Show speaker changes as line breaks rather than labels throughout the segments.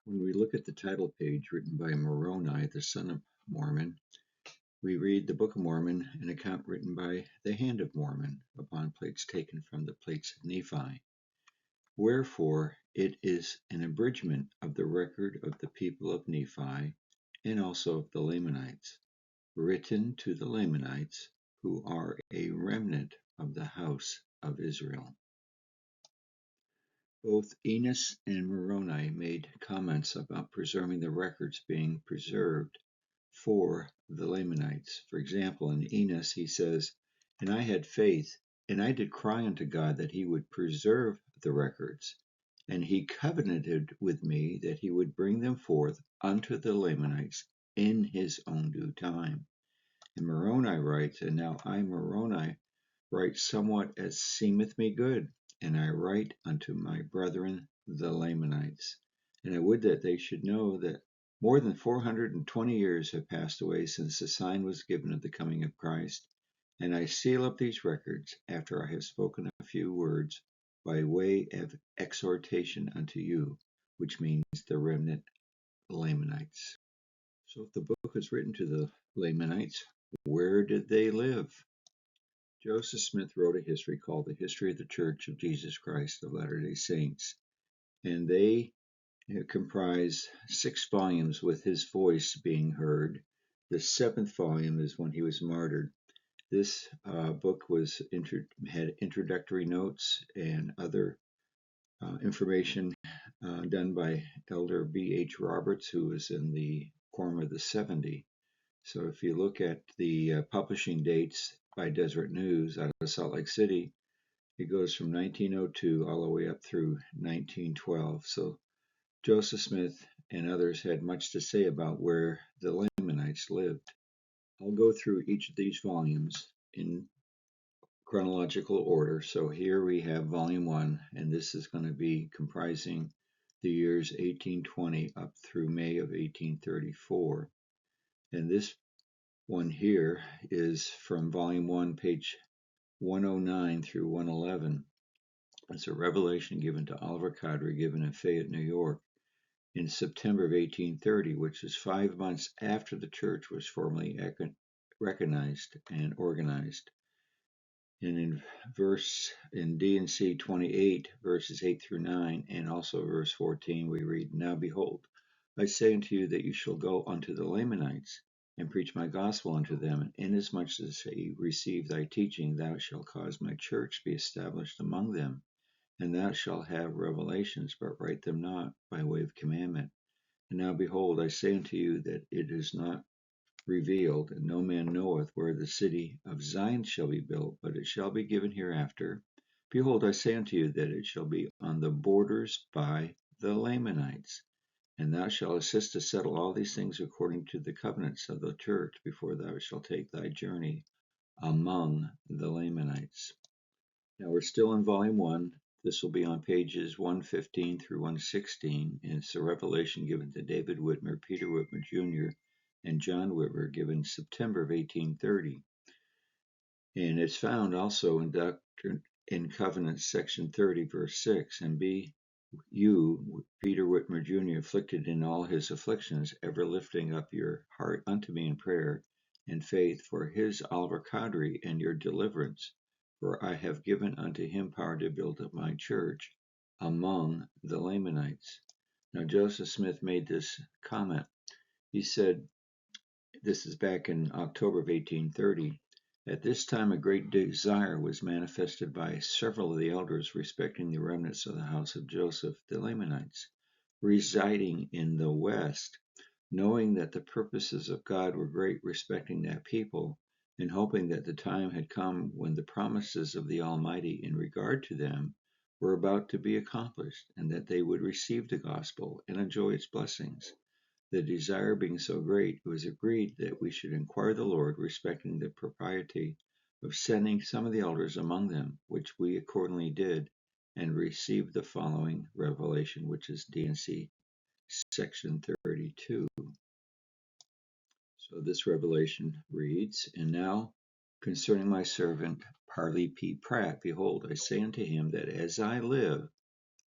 When we look at the title page written by Moroni, the son of Mormon, we read the Book of Mormon, an account written by the hand of Mormon, upon plates taken from the plates of Nephi. Wherefore it is an abridgment of the record of the people of Nephi, and also of the Lamanites, written to the Lamanites, who are a remnant of the house of Israel. Both Enos and Moroni made comments about preserving the records being preserved for the Lamanites. For example, in Enos he says, "And I had faith, and I did cry unto God that he would preserve the records. And he covenanted with me that he would bring them forth unto the Lamanites in his own due time." And Moroni writes, "And now I, Moroni, write somewhat as seemeth me good, and I write unto my brethren the Lamanites. And I would that they should know that more than 420 years have passed away since the sign was given of the coming of Christ. And I seal up these records after I have spoken a few words by way of exhortation unto you," which means the remnant Lamanites. So if the book is written to the Lamanites, where did they live? Joseph Smith wrote a history called The History of the Church of Jesus Christ of Latter-day Saints, and they comprise 6 volumes with his voice being heard. The 7th volume is when he was martyred. This book had introductory notes and other information done by Elder B.H. Roberts, who was in the Quorum of the 70. So if you look at the publishing dates by Deseret News out of Salt Lake City, it goes from 1902 all the way up through 1912. So Joseph Smith and others had much to say about where the Lamanites lived. I'll go through each of these volumes in chronological order. So here we have volume 1, and this is going to be comprising the years 1820 up through May of 1834. And this one here is from volume 1, page 109 through 111. It's a revelation given to Oliver Cowdery, given in Fayette, New York, in September of 1830, which is 5 months after the church was formally recognized and organized. And in D&C 28, verses 8 through 9, and also verse 14, we read, "Now behold, I say unto you that you shall go unto the Lamanites, and preach my gospel unto them, and inasmuch as they receive thy teaching, thou shalt cause my church to be established among them. And thou shalt have revelations, but write them not by way of commandment. And now behold, I say unto you that it is not revealed, and no man knoweth where the city of Zion shall be built, but it shall be given hereafter. Behold, I say unto you that it shall be on the borders by the Lamanites. And thou shalt assist to settle all these things according to the covenants of the church before thou shalt take thy journey among the Lamanites." Now we're still in volume 1. This will be on pages 115 through 116, and it's a revelation given to David Whitmer, Peter Whitmer Jr., and John Whitmer, given September of 1830. And it's found also in Doctrine and Covenants, section 30, verse 6, "And be you, Peter Whitmer Jr., afflicted in all his afflictions, ever lifting up your heart unto me in prayer and faith for his Oliver Cowdery and your deliverance. For I have given unto him power to build up my church among the Lamanites." Now Joseph Smith made this comment. He said, this is back in October of 1830, "At this time a great desire was manifested by several of the elders respecting the remnants of the house of Joseph, the Lamanites, residing in the West, knowing that the purposes of God were great respecting that people, and hoping that the time had come when the promises of the Almighty in regard to them were about to be accomplished, and that they would receive the gospel and enjoy its blessings. The desire being so great, it was agreed that we should inquire the Lord respecting the propriety of sending some of the elders among them, which we accordingly did, and received the following revelation," which is D&C section 32. So this revelation reads, "And now concerning my servant Parley P. Pratt, behold, I say unto him that as I live,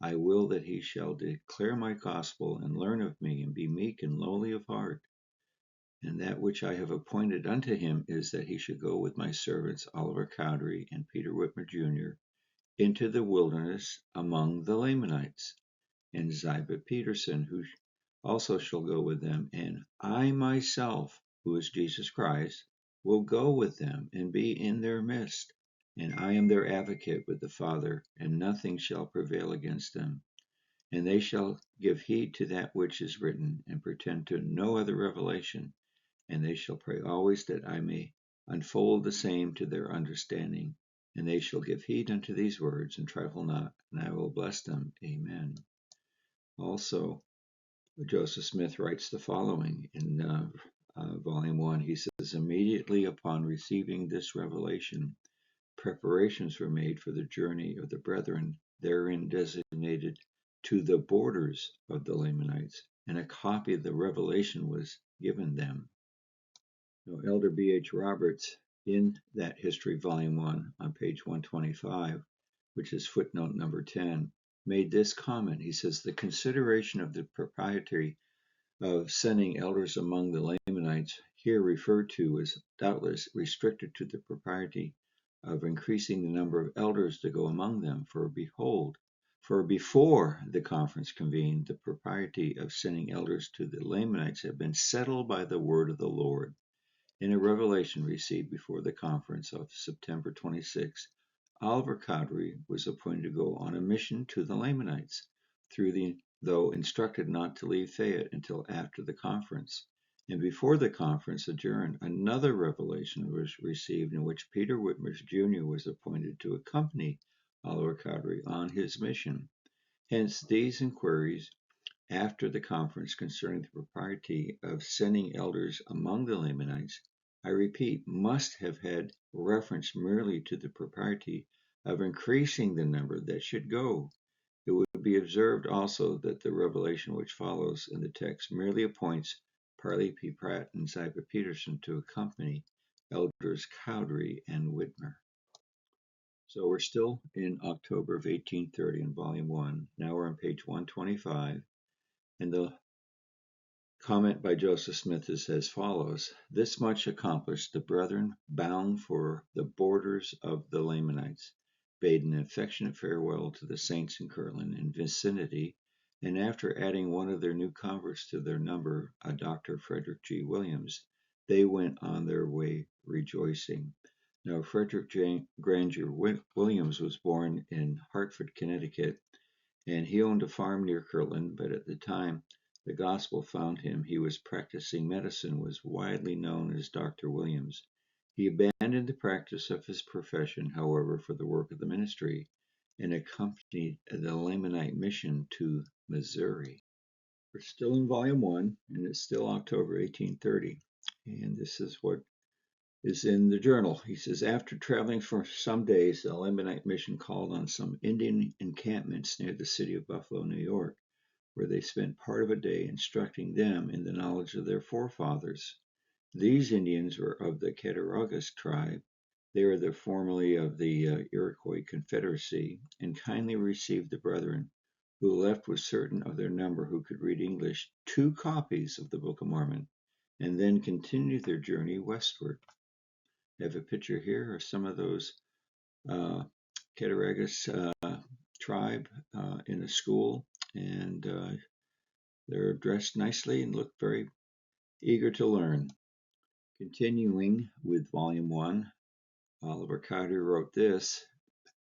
I will that he shall declare my gospel, and learn of me, and be meek and lowly of heart. And that which I have appointed unto him is that he should go with my servants Oliver Cowdery and Peter Whitmer Jr. into the wilderness among the Lamanites, and Ziba Peterson, who also shall go with them, and I myself, who is Jesus Christ, will go with them and be in their midst. And I am their advocate with the Father, and nothing shall prevail against them. And they shall give heed to that which is written, and pretend to no other revelation. And they shall pray always that I may unfold the same to their understanding. And they shall give heed unto these words, and trifle not, and I will bless them. Amen. Also, Joseph Smith writes the following in Volume 1. He says, immediately upon receiving this revelation, preparations were made for the journey of the brethren therein designated to the borders of the Lamanites, and a copy of the revelation was given them. Now, Elder B. H. Roberts, in that history, Volume 1, on page 125, which is footnote number 10, made this comment. He says, the consideration of the propriety of sending elders among the Lamanites, here referred to, is doubtless restricted to the propriety of increasing the number of elders to go among them. For behold, for before the conference convened, the propriety of sending elders to the Lamanites had been settled by the word of the Lord. In a revelation received before the conference of September 26, Oliver Cowdery was appointed to go on a mission to the Lamanites, though instructed not to leave Fayette until after the conference. And before the conference adjourned, another revelation was received in which Peter Whitmer Jr. was appointed to accompany Oliver Cowdery on his mission. Hence, these inquiries after the conference concerning the propriety of sending elders among the Lamanites, I repeat, must have had reference merely to the propriety of increasing the number that should go. It would be observed also that the revelation which follows in the text merely appoints Parley P. Pratt and Ziba Peterson to accompany elders Cowdery and Whitmer. So we're still in October of 1830 in Volume 1. Now we're on page 125. And the comment by Joseph Smith is as follows. This much accomplished, the brethren, bound for the borders of the Lamanites, bade an affectionate farewell to the saints in Kirtland and vicinity, and after adding one of their new converts to their number, a Dr. Frederick G. Williams, they went on their way rejoicing. Now, Frederick Granger Williams was born in Hartford, Connecticut, and he owned a farm near Kirtland, but at the time the gospel found him, he was practicing medicine, was widely known as Dr. Williams. He abandoned the practice of his profession, however, for the work of the ministry, and accompanied the Lamanite mission to Missouri. We're still in Volume 1, and it's still October 1830, and this is what is in the journal. He says, after traveling for some days, the Lamanite mission called on some Indian encampments near the city of Buffalo, New York, where they spent part of a day instructing them in the knowledge of their forefathers. These Indians were of the Cattaraugus tribe. They were formerly of the Iroquois Confederacy, and kindly received the brethren, who left with certain of their number who could read English 2 copies of the Book of Mormon, and then continued their journey westward. I have a picture here of some of those Cattaraugus tribe in a school, and they're dressed nicely and look very eager to learn. Continuing with Volume 1, Oliver Cowdery wrote this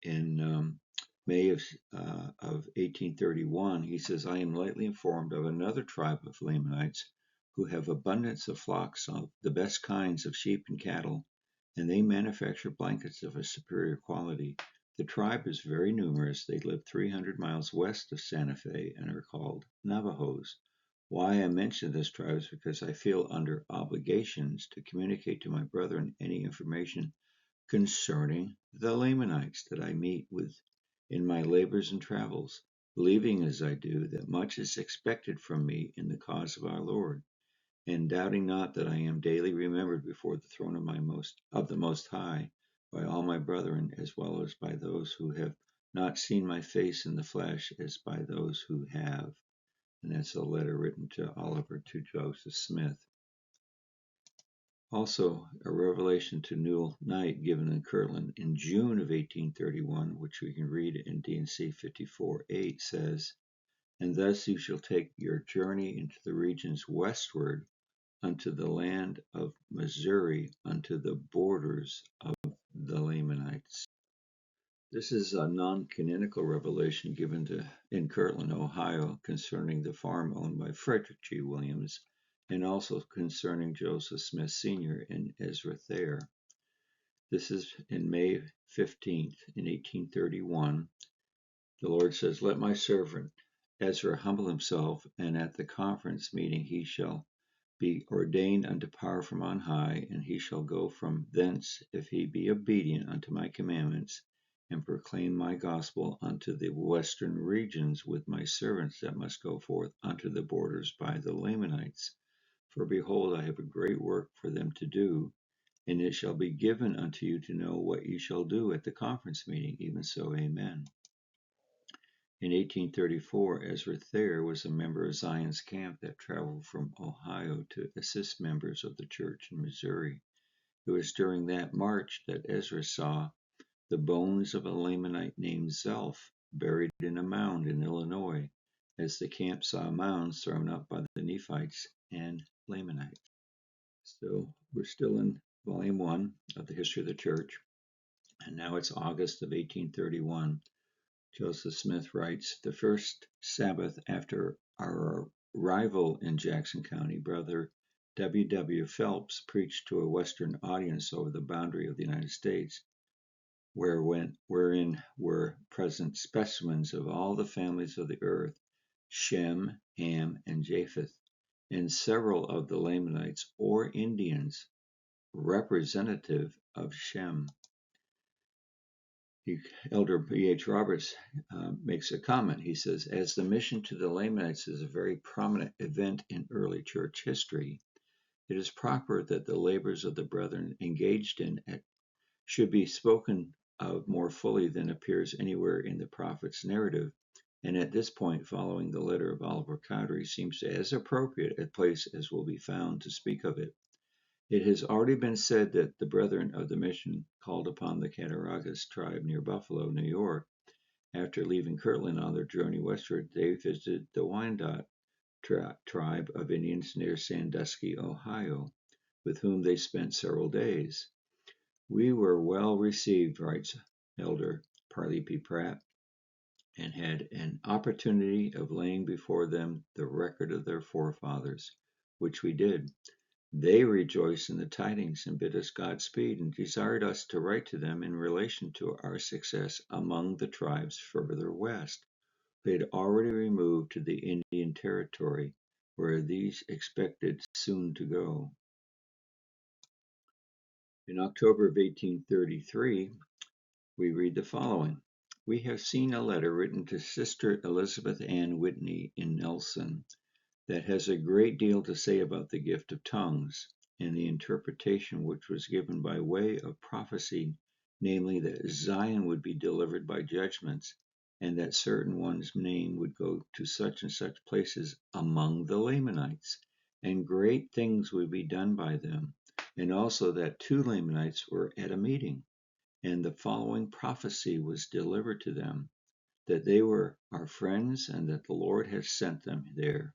in May of 1831. He says, I am lately informed of another tribe of Lamanites who have abundance of flocks of the best kinds of sheep and cattle, and they manufacture blankets of a superior quality. The tribe is very numerous. They live 300 miles west of Santa Fe and are called Navajos. Why I mention this tribe is because I feel under obligations to communicate to my brethren any information concerning the Lamanites that I meet with in my labors and travels, believing as I do that much is expected from me in the cause of our Lord, and doubting not that I am daily remembered before the throne of the Most High by all my brethren, as well as by those who have not seen my face in the flesh as by those who have. And that's a letter written to Oliver to Joseph Smith. Also, a revelation to Newell Knight given in Kirtland in June of 1831, which we can read in D&C 54:8, says, "And thus you shall take your journey into the regions westward unto the land of Missouri, unto the borders of the Lamanites." This is a non-canonical revelation given in Kirtland, Ohio, concerning the farm owned by Frederick G. Williams, and also concerning Joseph Smith Sr. and Ezra Thayer. This is in May 15th, in 1831. The Lord says, "Let my servant Ezra humble himself, and at the conference meeting he shall be ordained unto power from on high, and he shall go from thence, if he be obedient unto my commandments, and proclaim my gospel unto the western regions with my servants that must go forth unto the borders by the Lamanites. For behold, I have a great work for them to do, and it shall be given unto you to know what ye shall do at the conference meeting. Even so, amen." In 1834, Ezra Thayer was a member of Zion's camp that traveled from Ohio to assist members of the church in Missouri. It was during that march that Ezra saw the bones of a Lamanite named Zelph buried in a mound in Illinois, as the camp saw mounds thrown up by the Nephites and Lamanites. So we're still in Volume 1 of the History of the Church, and now it's August of 1831. Joseph Smith writes, "The first Sabbath after our arrival in Jackson County, Brother W. W. Phelps preached to a Western audience over the boundary of the United States, wherein were present specimens of all the families of the earth, Shem, Ham, and Japheth, and several of the Lamanites or Indians representative of Shem." Elder B.H. Roberts makes a comment. He says, "As the mission to the Lamanites is a very prominent event in early church history, it is proper that the labors of the brethren engaged in it should be spoken of more fully than appears anywhere in the prophet's narrative, and at this point, following the letter of Oliver Cowdery, seems as appropriate a place as will be found to speak of it. It has already been said that the brethren of the mission called upon the Cattaraugus tribe near Buffalo, New York. After leaving Kirtland on their journey westward, they visited the Wyandot tribe of Indians near Sandusky, Ohio, with whom they spent several days. We were well received," writes Elder Parley P. Pratt, "and had an opportunity of laying before them the record of their forefathers, which we did. They rejoiced in the tidings and bid us Godspeed, and desired us to write to them in relation to our success among the tribes further west. They had already removed to the Indian Territory, where these expected soon to go." In October of 1833, we read the following: "We have seen a letter written to Sister Elizabeth Ann Whitney in Nelson that has a great deal to say about the gift of tongues, and the interpretation which was given by way of prophecy, namely that Zion would be delivered by judgments, and that certain one's name would go to such and such places among the Lamanites, and great things would be done by them, and also that 2 Lamanites were at a meeting, and the following prophecy was delivered to them, that they were our friends, and that the Lord had sent them there,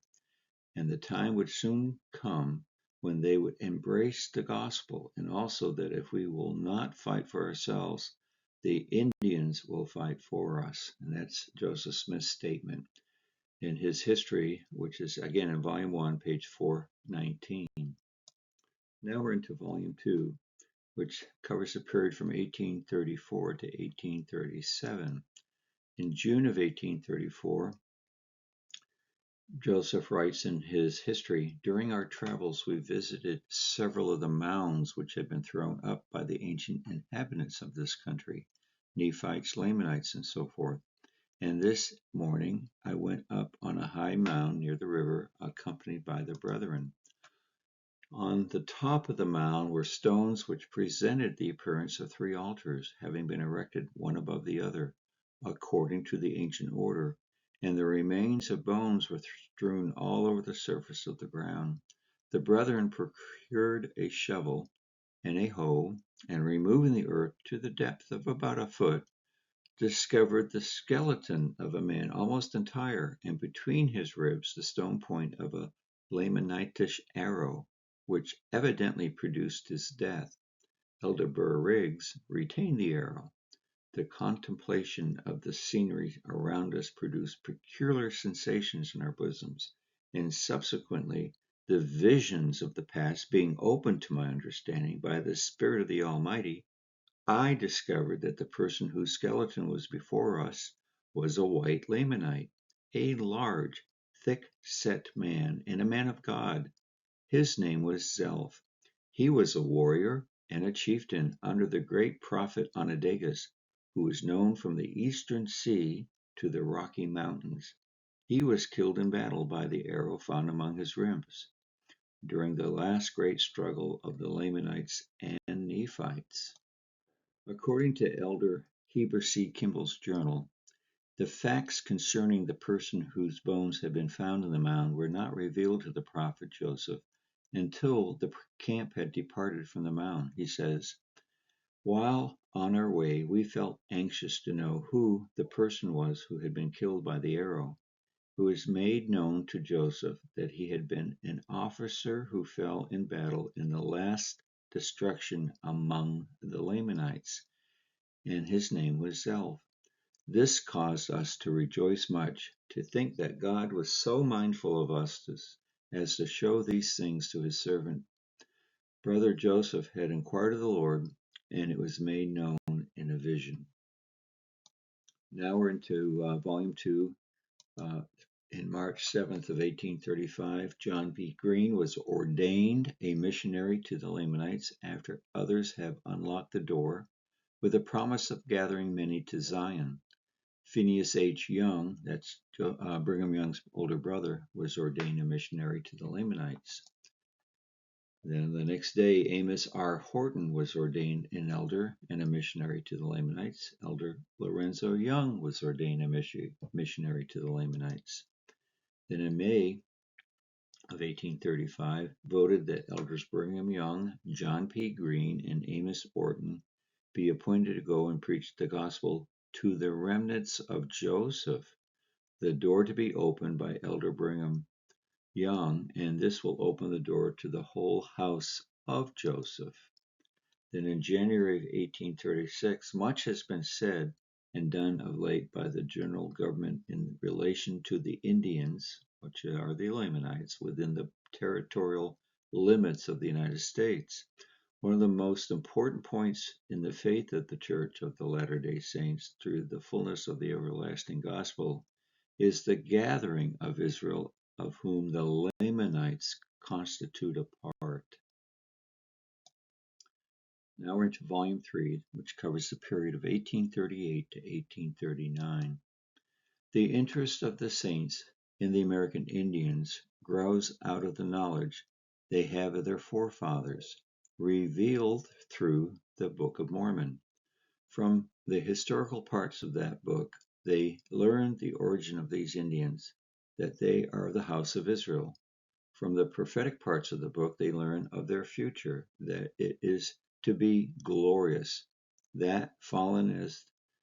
and the time would soon come when they would embrace the gospel, and also that if we will not fight for ourselves, the Indians will fight for us." And that's Joseph Smith's statement in his history, which is again in Volume 1, page 419. Now we're into Volume 2, which covers the period from 1834 to 1837. In June of 1834, Joseph writes in his history, "During our travels we visited several of the mounds which had been thrown up by the ancient inhabitants of this country, Nephites, Lamanites, and so forth. And this morning I went up on a high mound near the river, accompanied by the brethren. On the top of the mound were stones which presented the appearance of 3 altars, having been erected one above the other. according to the ancient order, and the remains of bones were strewn all over the surface of the ground. The brethren procured a shovel and a hoe, and removing the earth to the depth of about a foot, discovered the skeleton of a man almost entire, and between his ribs the stone point of a Lamanitish arrow, which evidently produced his death. Elder Burr Riggs retained the arrow. The contemplation of the scenery around us produced peculiar sensations in our bosoms, and subsequently the visions of the past being opened to my understanding by the Spirit of the Almighty, I discovered that the person whose skeleton was before us was a white Lamanite, a large, thick-set man, and a man of God. His name was Zelph. He was a warrior and a chieftain under the great prophet Onondagas, who was known from the eastern sea to the Rocky Mountains. He was killed in battle by the arrow found among his ribs during the last great struggle of the Lamanites and Nephites. According to Elder Heber C. Kimball's journal, the facts concerning the person whose bones had been found in the mound were not revealed to the prophet Joseph until the camp had departed from the mound. He says, "While on our way, we felt anxious to know who the person was who had been killed by the arrow. It was made known to Joseph that he had been an officer who fell in battle in the last destruction among the Lamanites, and his name was Zelph. This caused us to rejoice much, to think that God was so mindful of us as to show these things to his servant. Brother Joseph had inquired of the Lord, and it was made known in a vision." Now we're into Volume 2. In March 7th of 1835, John P. Green was ordained a missionary to the Lamanites after others have unlocked the door, with a promise of gathering many to Zion. Phineas H. Young, that's Brigham Young's older brother, was ordained a missionary to the Lamanites. Then the next day, Amos R. Horton was ordained an elder and a missionary to the Lamanites. Elder Lorenzo Young was ordained a missionary to the Lamanites. Then in May of 1835, voted that Elders Brigham Young, John P. Green, and Amos Orton be appointed to go and preach the gospel to the remnants of Joseph, the door to be opened by Elder Brigham Young, and this will open the door to the whole house of Joseph. Then in January of 1836, much has been said and done of late by the general government in relation to the Indians, which are the Lamanites, within the territorial limits of the United States. One of the most important points in the faith of the Church of the Latter-day Saints through the fullness of the everlasting gospel is the gathering of Israel, of whom the Lamanites constitute a part. Now we're into Volume 3, which covers the period of 1838 to 1839. The interest of the saints in the American Indians grows out of the knowledge they have of their forefathers, revealed through the Book of Mormon. From the historical parts of that book, they learn the origin of these Indians, that they are the house of Israel. From the prophetic parts of the book, they learn of their future, that it is to be glorious, that fallen as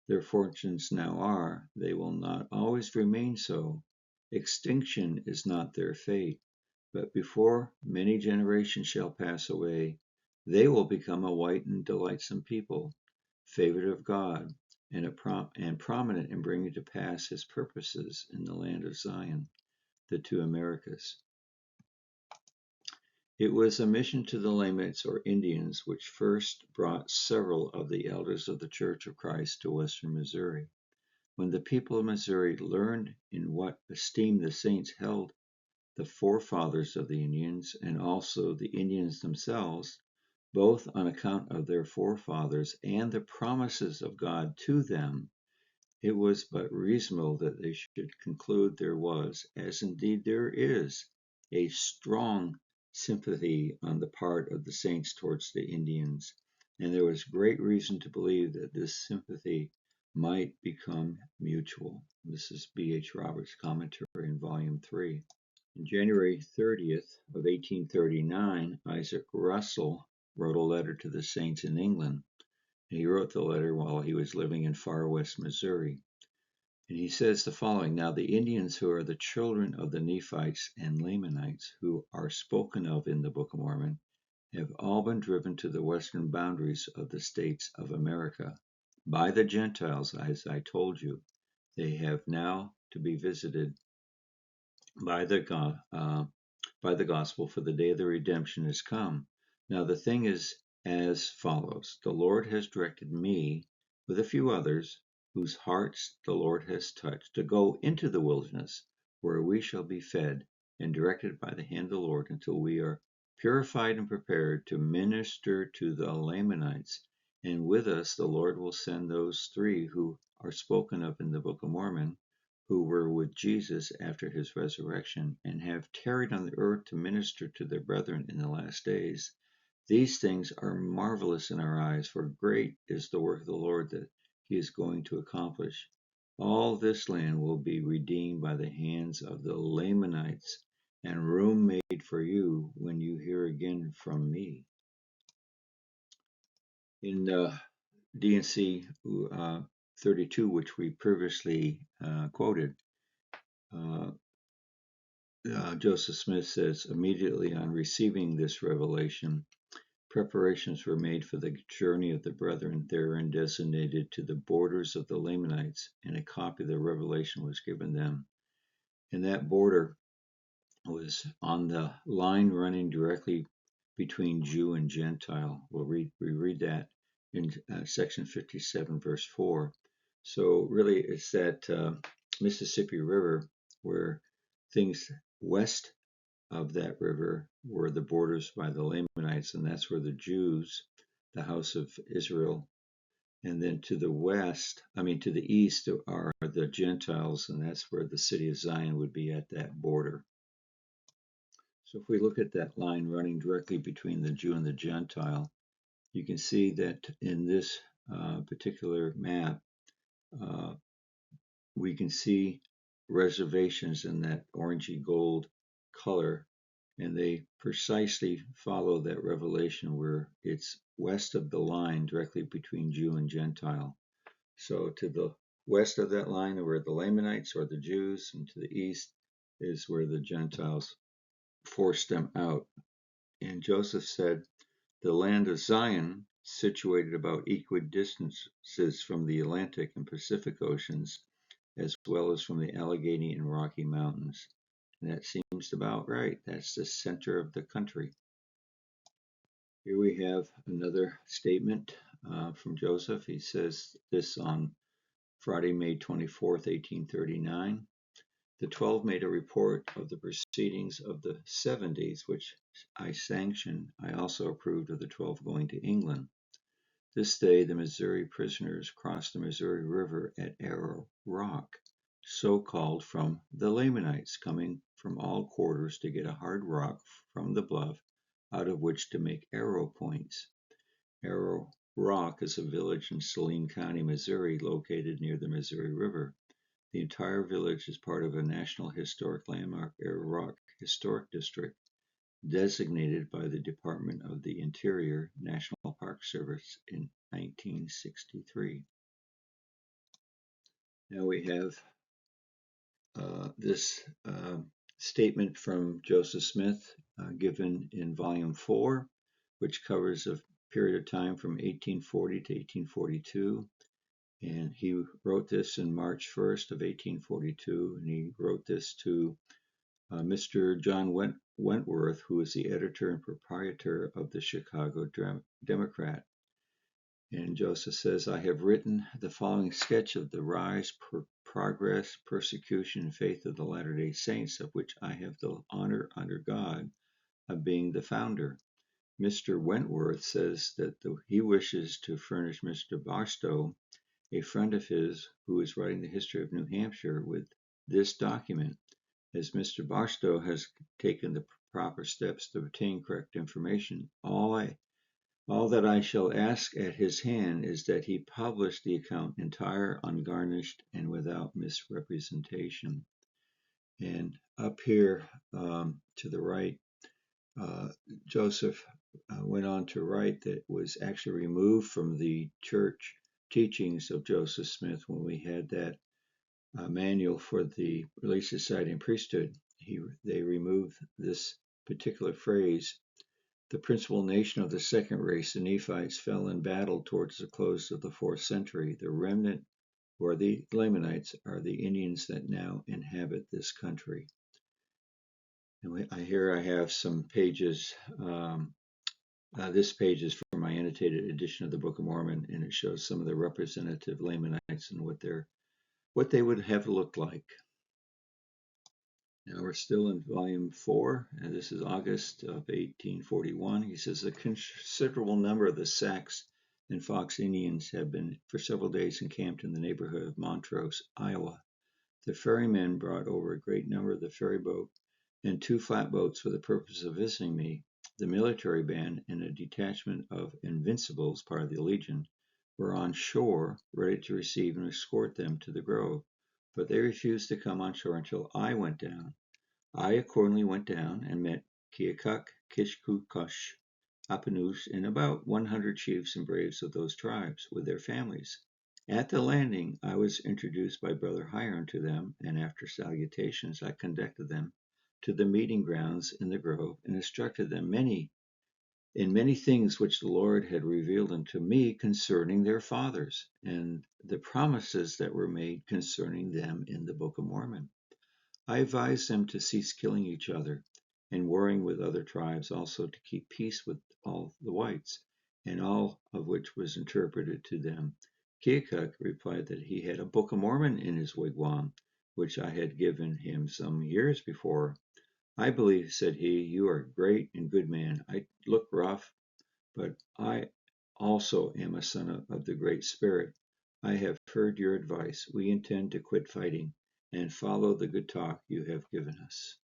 their fortunes now are, they will not always remain so. Extinction is not their fate, but before many generations shall pass away, they will become a white and delightsome people, favored of God, and prominent in bringing to pass his purposes in the land of Zion, the two Americas. It was a mission to the Lamanites or Indians which first brought several of the elders of the Church of Christ to western Missouri. When the people of Missouri learned in what esteem the saints held the forefathers of the Indians, and also the Indians themselves, both on account of their forefathers and the promises of God to them, it was but reasonable that they should conclude there was, as indeed there is, a strong sympathy on the part of the saints towards the Indians, and there was great reason to believe that this sympathy might become mutual. This is B.H. Roberts' commentary in Volume 3. On January 30th of 1839, Isaac Russell wrote a letter to the saints in England. And he wrote the letter while he was living in far west Missouri. And he says the following: Now the Indians who are the children of the Nephites and Lamanites, who are spoken of in the Book of Mormon, have all been driven to the western boundaries of the states of America by the Gentiles, as I told you. They have now to be visited by the gospel, for the day of the redemption is come. Now the thing is as follows: the Lord has directed me, with a few others, whose hearts the Lord has touched, to go into the wilderness, where we shall be fed, and directed by the hand of the Lord, until we are purified and prepared to minister to the Lamanites. And with us the Lord will send those three who are spoken of in the Book of Mormon, who were with Jesus after his resurrection, and have tarried on the earth to minister to their brethren in the last days. These things are marvelous in our eyes, for great is the work of the Lord that he is going to accomplish. All this land will be redeemed by the hands of the Lamanites, and room made for you when you hear again from me. In D&C 32, which we previously quoted, uh, Joseph Smith says, immediately on receiving this revelation, preparations were made for the journey of the brethren therein designated to the borders of the Lamanites, and a copy of the revelation was given them. And that border was on the line running directly between Jew and Gentile. We read that in section 57, verse 4. So really it's that Mississippi River where things west of that river were the borders by the Lamanites, and that's where the Jews, the house of Israel, and then to the to the east are the Gentiles, and that's where the city of Zion would be at that border. So if we look at that line running directly between the Jew and the Gentile, you can see that in this particular map, uh, we can see reservations in that orangey gold color, and they precisely follow that revelation where it's west of the line directly between Jew and Gentile. So to the west of that line are where the Lamanites or the Jews, and to the east is where the Gentiles forced them out. And Joseph said, the land of Zion, situated about equidistances from the Atlantic and Pacific Oceans, as well as from the Allegheny and Rocky Mountains. And that seems about right. That's the center of the country. Here we have another statement from Joseph. He says this on Friday, May 24th, 1839. The 12 made a report of the proceedings of the 70s, which I sanctioned. I also approved of the 12 going to England. This day the Missouri prisoners crossed the Missouri River at Arrow Rock, so called from the Lamanites, coming from all quarters to get a hard rock from the bluff out of which to make arrow points. Arrow Rock is a village in Saline County, Missouri, located near the Missouri River. The entire village is part of a National Historic Landmark Arrow Rock Historic District, designated by the Department of the Interior National Park Service in 1963. Now we have this statement from Joseph Smith given in Volume 4, which covers a period of time from 1840 to 1842. And he wrote this in March 1st of 1842, and he wrote this to Mr. John Wentworth, who is the editor and proprietor of the Chicago Democrat. And Joseph says, I have written the following sketch of the rise, progress, persecution, and faith of the Latter-day Saints, of which I have the honor under God of being the founder. Mr. Wentworth says that he wishes to furnish Mr. Barstow, a friend of his who is writing the history of New Hampshire, with this document, as Mr. Barstow has taken the proper steps to obtain correct information. All I All that I shall ask at his hand is that he publish the account entire, ungarnished, and without misrepresentation. And up here to the right, uh, Joseph went on to write that was actually removed from the church teachings of Joseph Smith when we had that manual for the Religious Society and Priesthood. They removed this particular phrase. The principal nation of the second race, the Nephites, fell in battle towards the close of the 4th century. The remnant, or the Lamanites, are the Indians that now inhabit this country. And here I have some pages. This page is from my annotated edition of the Book of Mormon, and it shows some of the representative Lamanites and what they would have looked like. Now we're still in volume 4, and this is August of 1841. He says a considerable number of the Sacs and Fox Indians have been for several days encamped in the neighborhood of Montrose, Iowa. The ferrymen brought over a great number of the ferry boat and 2 flatboats for the purpose of visiting me. The military band and a detachment of Invincibles, part of the Legion, were on shore, ready to receive and escort them to the grove, but they refused to come on shore until I went down. I accordingly went down and met Keokuk, Kishkukush, Apanush, and about 100 chiefs and braves of those tribes, with their families. At the landing I was introduced by Brother Hiram to them, and after salutations I conducted them to the meeting grounds in the grove, and instructed them in many things which the Lord had revealed unto me concerning their fathers, and the promises that were made concerning them in the Book of Mormon. I advised them to cease killing each other, and warring with other tribes, also to keep peace with all the whites, and all of which was interpreted to them. Keokuk replied that he had a Book of Mormon in his wigwam, which I had given him some years before. I believe, said he, you are a great and good man. I look rough, but I also am a son of the Great Spirit. I have heard your advice. We intend to quit fighting and follow the good talk you have given us.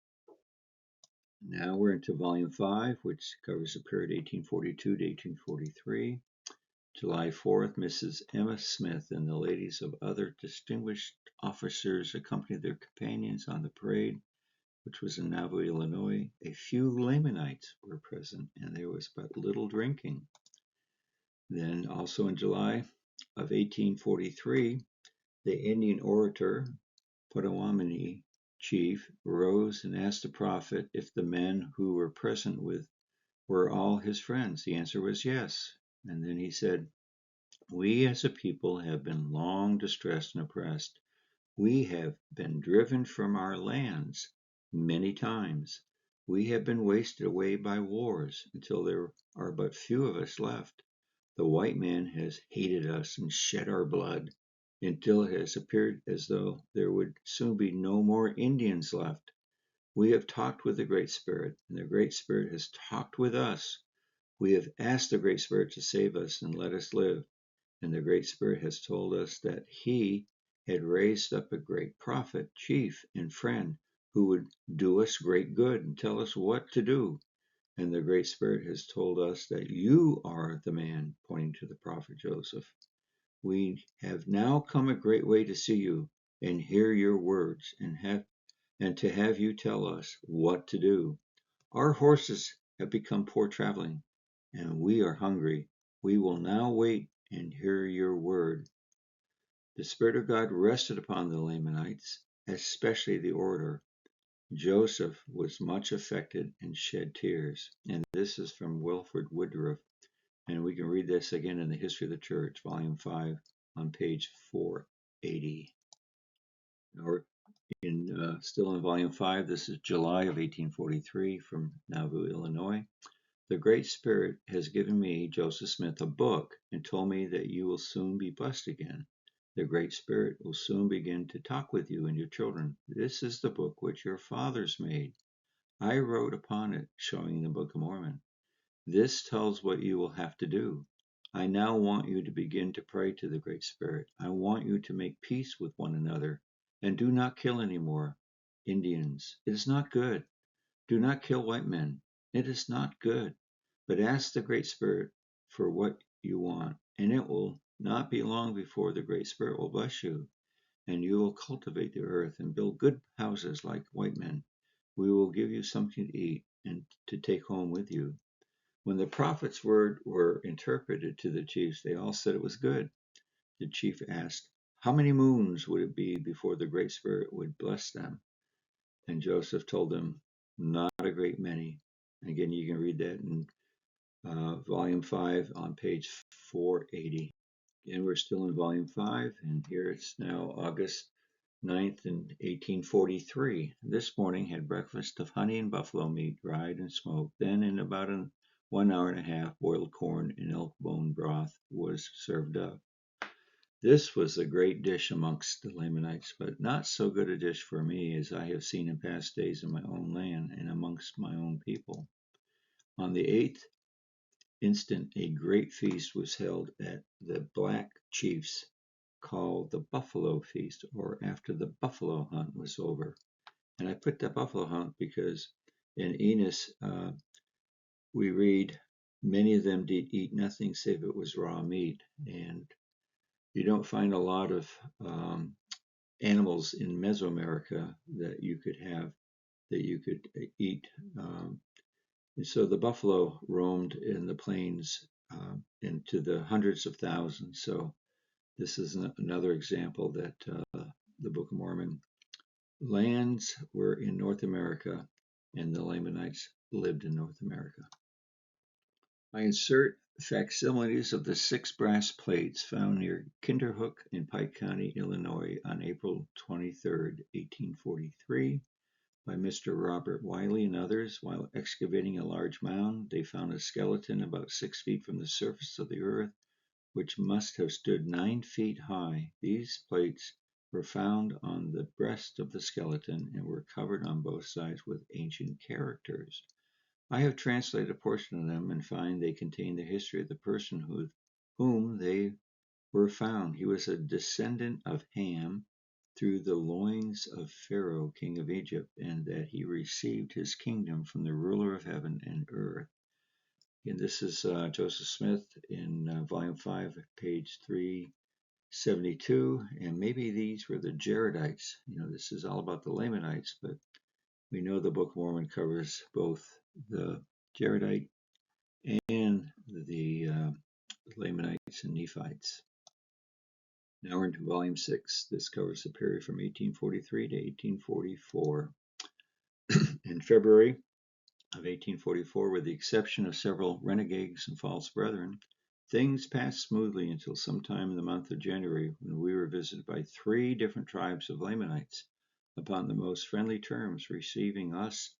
Now we're into Volume 5, which covers the period 1842 to 1843. July 4th, Mrs. Emma Smith and the ladies of other distinguished officers accompanied their companions on the parade, which was in Nauvoo, Illinois. A few Lamanites were present, and there was but little drinking. Then, also in July of 1843, the Indian orator, Potawatomi chief, rose and asked the prophet if the men who were present were all his friends. The answer was yes. And then he said, we as a people have been long distressed and oppressed. We have been driven from our lands many times. We have been wasted away by wars until there are but few of us left. The white man has hated us and shed our blood until it has appeared as though there would soon be no more Indians left. We have talked with the Great Spirit, and the Great Spirit has talked with us. We have asked the Great Spirit to save us and let us live, and the Great Spirit has told us that He had raised up a great prophet, chief, and friend who would do us great good and tell us what to do. And the Great Spirit has told us that you are the man, pointing to the prophet Joseph. We have now come a great way to see you and hear your words, and to have you tell us what to do. Our horses have become poor traveling, and we are hungry. We will now wait and hear your word. The Spirit of God rested upon the Lamanites, especially the orator. Joseph was much affected and shed tears. And this is from Wilford Woodruff. And we can read this again in the History of the Church, Volume 5, on page 480. Or still in Volume 5, this is July of 1843 from Nauvoo, Illinois. The Great Spirit has given me, Joseph Smith, a book and told me that you will soon be blessed again. The Great Spirit will soon begin to talk with you and your children. This is the book which your fathers made. I wrote upon it, showing the Book of Mormon. This tells what you will have to do. I now want you to begin to pray to the Great Spirit. I want you to make peace with one another, and do not kill any more Indians. It is not good. Do not kill white men. It is not good. But ask the Great Spirit for what you want, and it will not be long before the Great Spirit will bless you, and you will cultivate the earth and build good houses like white men. We will give you something to eat and to take home with you. When the prophet's words were interpreted to the chiefs, they all said it was good. The chief asked, how many moons would it be before the Great Spirit would bless them? And Joseph told them, not a great many. Again, you can read that in volume 5 on page 480. And we're still in volume 5, and here it's now August 9th in 1843. This morning had breakfast of honey and buffalo meat, dried and smoked. Then in about 1 hour and a half, boiled corn and elk bone broth was served up. This was a great dish amongst the Lamanites, but not so good a dish for me as I have seen in past days in my own land and amongst my own people. On the 8th instant, a great feast was held at the black chief's, called the Buffalo Feast, or after the buffalo hunt was over. And I put the buffalo hunt because in Enos we read, many of them did eat nothing save it was raw meat. And you don't find a lot of animals in Mesoamerica that you could have, that you could eat. And so the buffalo roamed in the plains into the hundreds of thousands. So this is another example that the Book of Mormon lands were in North America and the Lamanites lived in North America. I insert facsimiles of the 6 brass plates found near Kinderhook in Pike County, Illinois on April 23, 1843 by Mr. Robert Wiley and others. While excavating a large mound, they found a skeleton about 6 feet from the surface of the earth, which must have stood 9 feet high. These plates were found on the breast of the skeleton and were covered on both sides with ancient characters. I have translated a portion of them and find they contain the history of the person whom they were found. He was a descendant of Ham through the loins of Pharaoh, king of Egypt, and that he received his kingdom from the ruler of heaven and earth. And this is Joseph Smith in volume 5, page 372. And maybe these were the Jaredites. This is all about the Lamanites, but we know the Book of Mormon covers both the Jaredite and the Lamanites and Nephites. Now we're into volume 6. This covers the period from 1843 to 1844. In February of 1844, with the exception of several renegades and false brethren, things passed smoothly until sometime in the month of January, when we were visited by 3 different tribes of Lamanites upon the most friendly terms, receiving us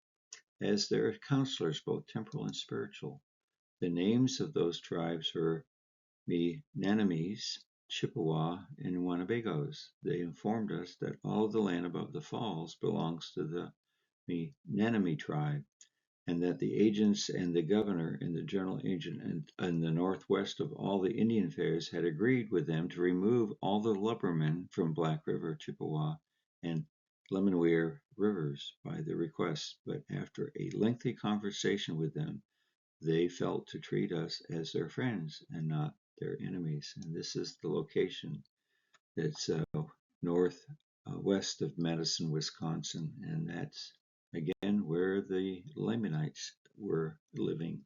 as their counselors, both temporal and spiritual. The names of those tribes were Menominee, Chippewa, and Winnebagos. They informed us that all of the land above the falls belongs to the Menominee tribe, and that the agents and the governor and the general agent in the northwest of all the Indian affairs had agreed with them to remove all the lumbermen from Black River, Chippewa, and Lemmonweir rivers by their request, but after a lengthy conversation with them, they felt to treat us as their friends and not their enemies. And this is the location that's northwest of Madison, Wisconsin, and that's again where the Lamanites were living.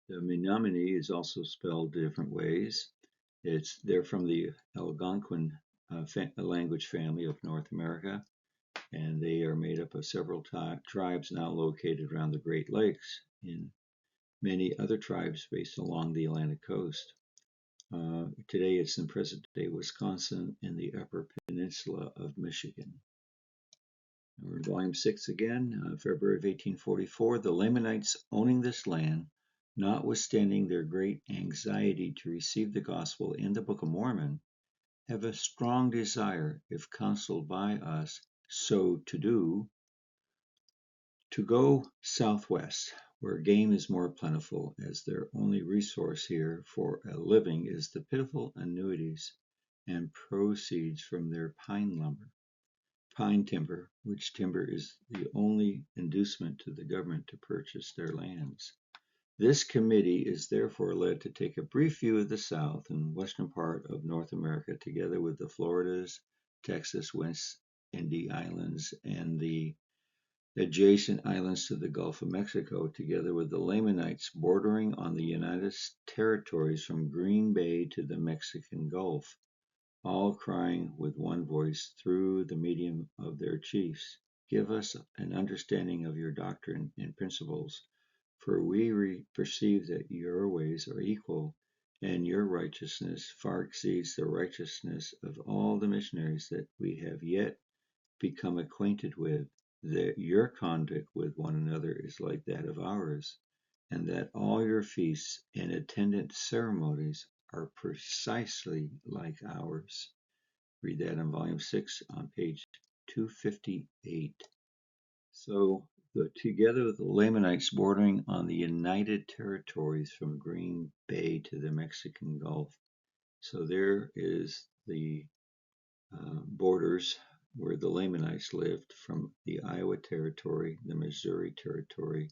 The Menominee is also spelled different ways. They're from the Algonquin language family of North America, and they are made up of several tribes now located around the Great Lakes, in many other tribes based along the Atlantic coast. Today it's in present-day Wisconsin and the Upper Peninsula of Michigan. We're in volume 6 again, February of 1844. The Lamanites owning this land, notwithstanding their great anxiety to receive the gospel and the Book of Mormon, have a strong desire, if counseled by us so to do, to go southwest, where game is more plentiful, as their only resource here for a living is the pitiful annuities and proceeds from their pine timber, which timber is the only inducement to the government to purchase their lands. This committee is therefore led to take a brief view of the south and western part of North America, together with the Floridas, Texas, West Indies Islands, and the adjacent islands to the Gulf of Mexico, together with the Lamanites bordering on the United Territories from Green Bay to the Mexican Gulf, all crying with one voice through the medium of their chiefs, "Give us an understanding of your doctrine and principles, for we perceive that your ways are equal, and your righteousness far exceeds the righteousness of all the missionaries that we have yet become acquainted with, that your conduct with one another is like that of ours, and that all your feasts and attendant ceremonies are precisely like ours." Read that in Volume 6 on page 258. So, together with the Lamanites bordering on the United Territories from Green Bay to the Mexican Gulf. So there is the borders where the Lamanites lived, from the Iowa Territory, the Missouri Territory,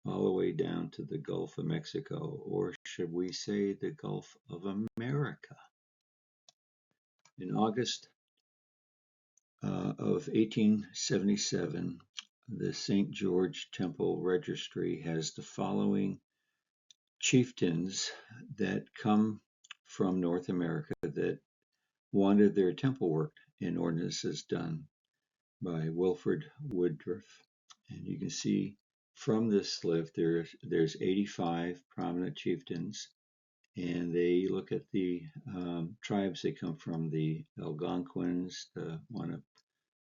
all the way down to the Gulf of Mexico, or should we say the Gulf of America. In August of 1877, the St. George Temple Registry has the following chieftains that come from North America that wanted their temple work and ordinances done by Wilford Woodruff. And you can see from this list there's 85 prominent chieftains, and they look at the tribes they come from: the Algonquins, the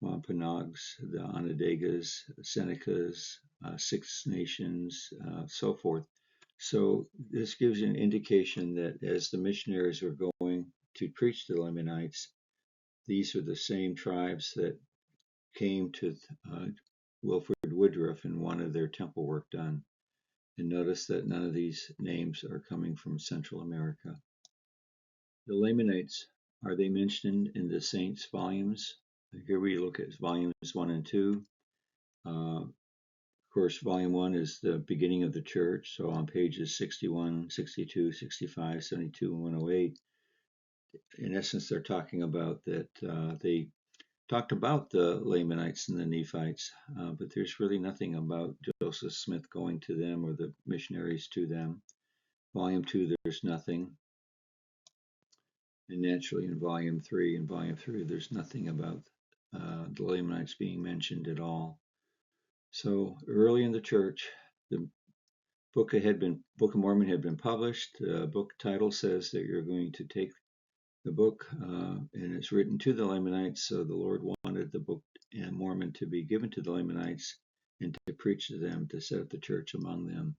Wampanoags, the Onondagas, Senecas, Six Nations, so forth. So this gives you an indication that as the missionaries were going to preach to the Lamanites, these are the same tribes that came to Wilford Woodruff and wanted their temple work done. And notice that none of these names are coming from Central America. The Lamanites, are they mentioned in the Saints volumes? Here we look at volumes 1 and 2. Of course, volume 1 is the beginning of the church, so on pages 61, 62, 65, 72, and 108, in essence, they're talking about that they talked about the Lamanites and the Nephites, but there's really nothing about Joseph Smith going to them or the missionaries to them. Volume 2, there's nothing. And naturally in Volume 3, there's nothing about the Lamanites being mentioned at all. So early in the church, the Book of Mormon had been published. The book title says that you're going to take the book, and it's written to the Lamanites. So the Lord wanted the Book of Mormon to be given to the Lamanites and to preach to them, to set up the church among them.